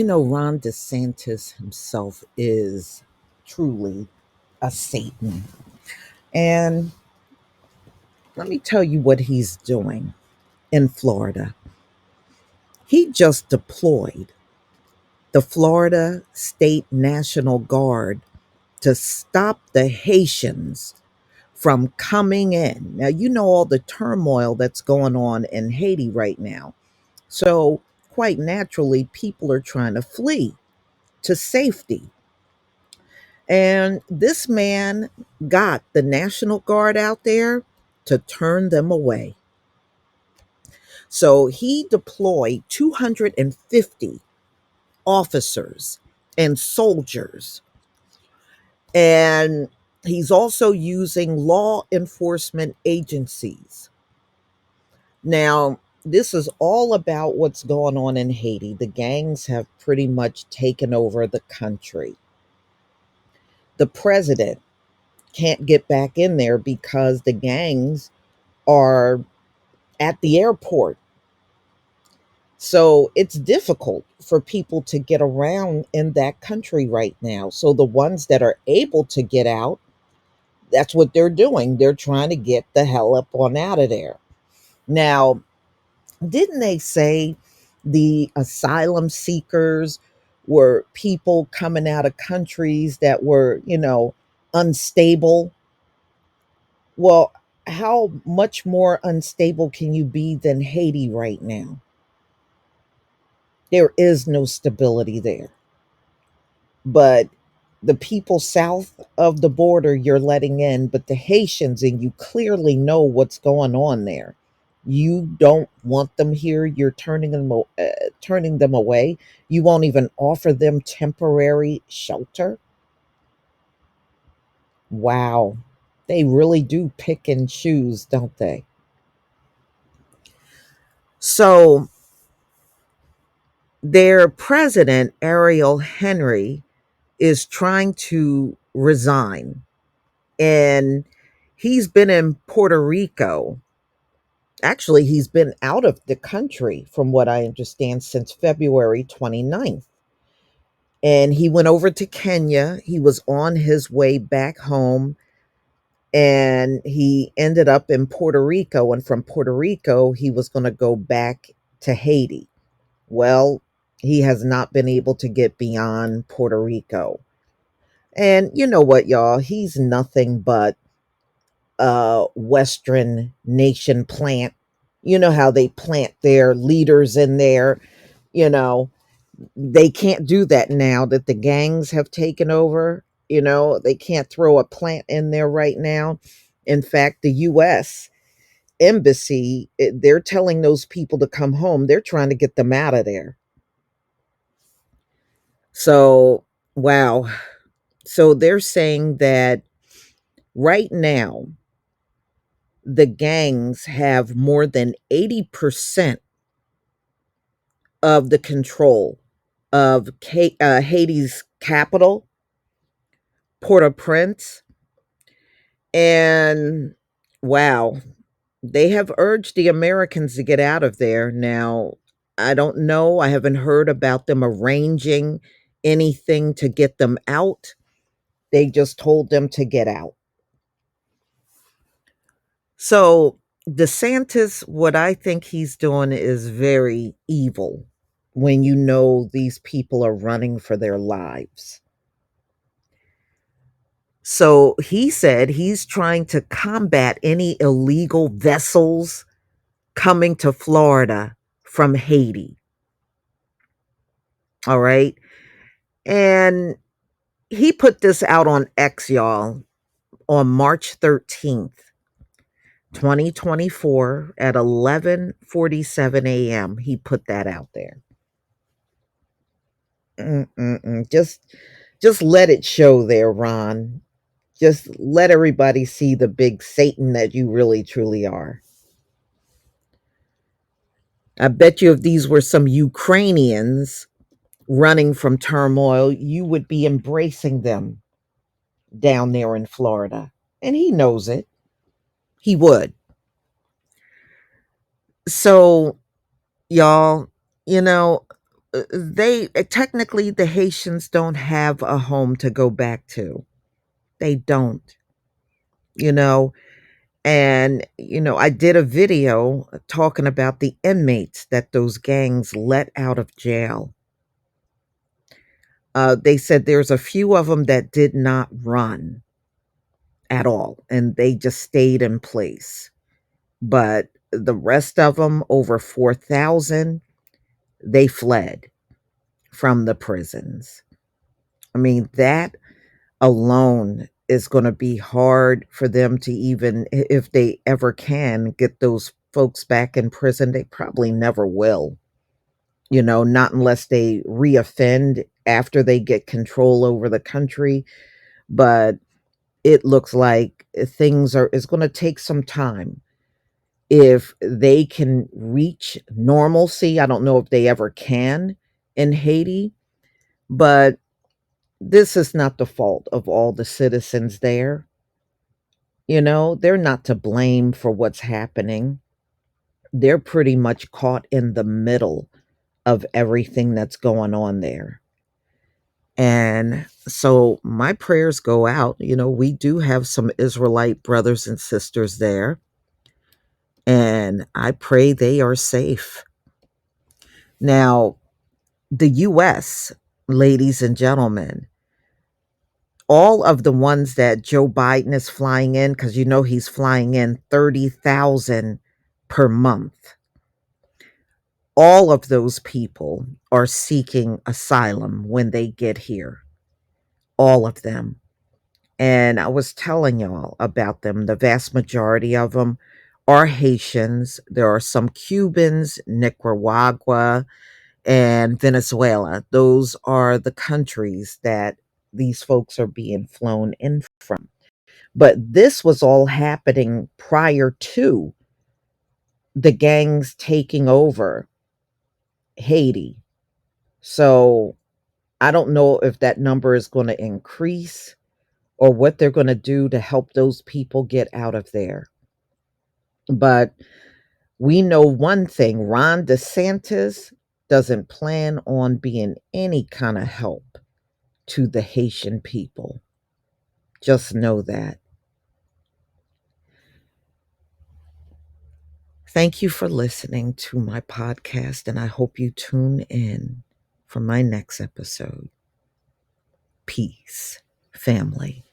Ron DeSantis himself is truly a Satan. And let me tell you what he's doing in Florida. He just deployed the Florida State National Guard to stop the Haitians from coming in. Now, you know all the turmoil that's going on in Haiti right now. So, quite naturally, people are trying to flee to safety. And this man got the National Guard out there to turn them away. So he deployed 250 officers and soldiers. And he's also using law enforcement agencies. Now, this is all about what's going on in Haiti. The gangs have pretty much taken over the country. The president can't get back in there because the gangs are at the airport. So it's difficult for people to get around in that country right now. So the ones that are able to get out, that's what they're doing. They're trying to get the hell up on out of there. Now, didn't they say the asylum seekers were people coming out of countries that were, unstable? Well, how much more unstable can you be than Haiti right now? There is no stability there. But the people south of the border you're letting in, but the Haitians, and you clearly know what's going on there. You don't want them here. You're turning them away. You won't even offer them temporary shelter. Wow, they really do pick and choose, don't they? So their president, Ariel Henry, is trying to resign. And he's been in Puerto Rico. Actually, he's been out of the country, from what I understand, since February 29th. And he went over to Kenya. He was on his way back home and he ended up in Puerto Rico. And from Puerto Rico, he was going to go back to Haiti. Well, he has not been able to get beyond Puerto Rico. And you know what, y'all? He's nothing but a Western nation plant. You know how they plant their leaders in there. You know, they can't do that now that the gangs have taken over. They can't throw a plant in there right now. In fact, the US embassy, they're telling those people to come home. They're trying to get them out of there. So, wow. So they're saying that right now, the gangs have more than 80% of the control of Haiti's capital, Port-au-Prince. And wow, they have urged the Americans to get out of there. Now, I don't know. I haven't heard about them arranging anything to get them out. They just told them to get out. So, DeSantis, what I think he's doing is very evil when you know these people are running for their lives. So he said he's trying to combat any illegal vessels coming to Florida from Haiti. All right. And he put this out on X, y'all, on March 13th, 2024 at 11:47 a.m. He put that out there. Mm-mm-mm. Just let it show there, Ron. Just let everybody see the big Satan that you really truly are. I bet you if these were some Ukrainians running from turmoil, you would be embracing them down there in Florida. And he knows it. He would. So, y'all, you know, they technically, the Haitians don't have a home to go back to. They don't, you know. And I did a video talking about the inmates that those gangs let out of jail. They said there's a few of them that did not run at all, and they just stayed in place. But the rest of them, over 4,000, they fled from the prisons. I mean, that alone is going to be hard for them to, even if they ever can get those folks back in prison. They probably never will, not unless they reoffend after they get control over the country. But it looks like things are is going to take some time. If they can reach normalcy, I don't know if they ever can in Haiti, but this is not the fault of all the citizens there. They're not to blame for what's happening. They're pretty much caught in the middle of everything that's going on there. And so my prayers go out. We do have some Israelite brothers and sisters there, and I pray they are safe. Now, the US, ladies and gentlemen, all of the ones that Joe Biden is flying in, because he's flying in 30,000 per month, all of those people are seeking asylum when they get here. All of them. And I was telling y'all about them. The vast majority of them are Haitians. There are some Cubans, Nicaragua, and Venezuela. Those are the countries that these folks are being flown in from. But this was all happening prior to the gangs taking over Haiti. So I don't know if that number is going to increase or what they're going to do to help those people get out of there. But we know one thing: Ron DeSantis doesn't plan on being any kind of help to the Haitian people. Just know that. Thank you for listening to my podcast, and I hope you tune in for my next episode. Peace, family.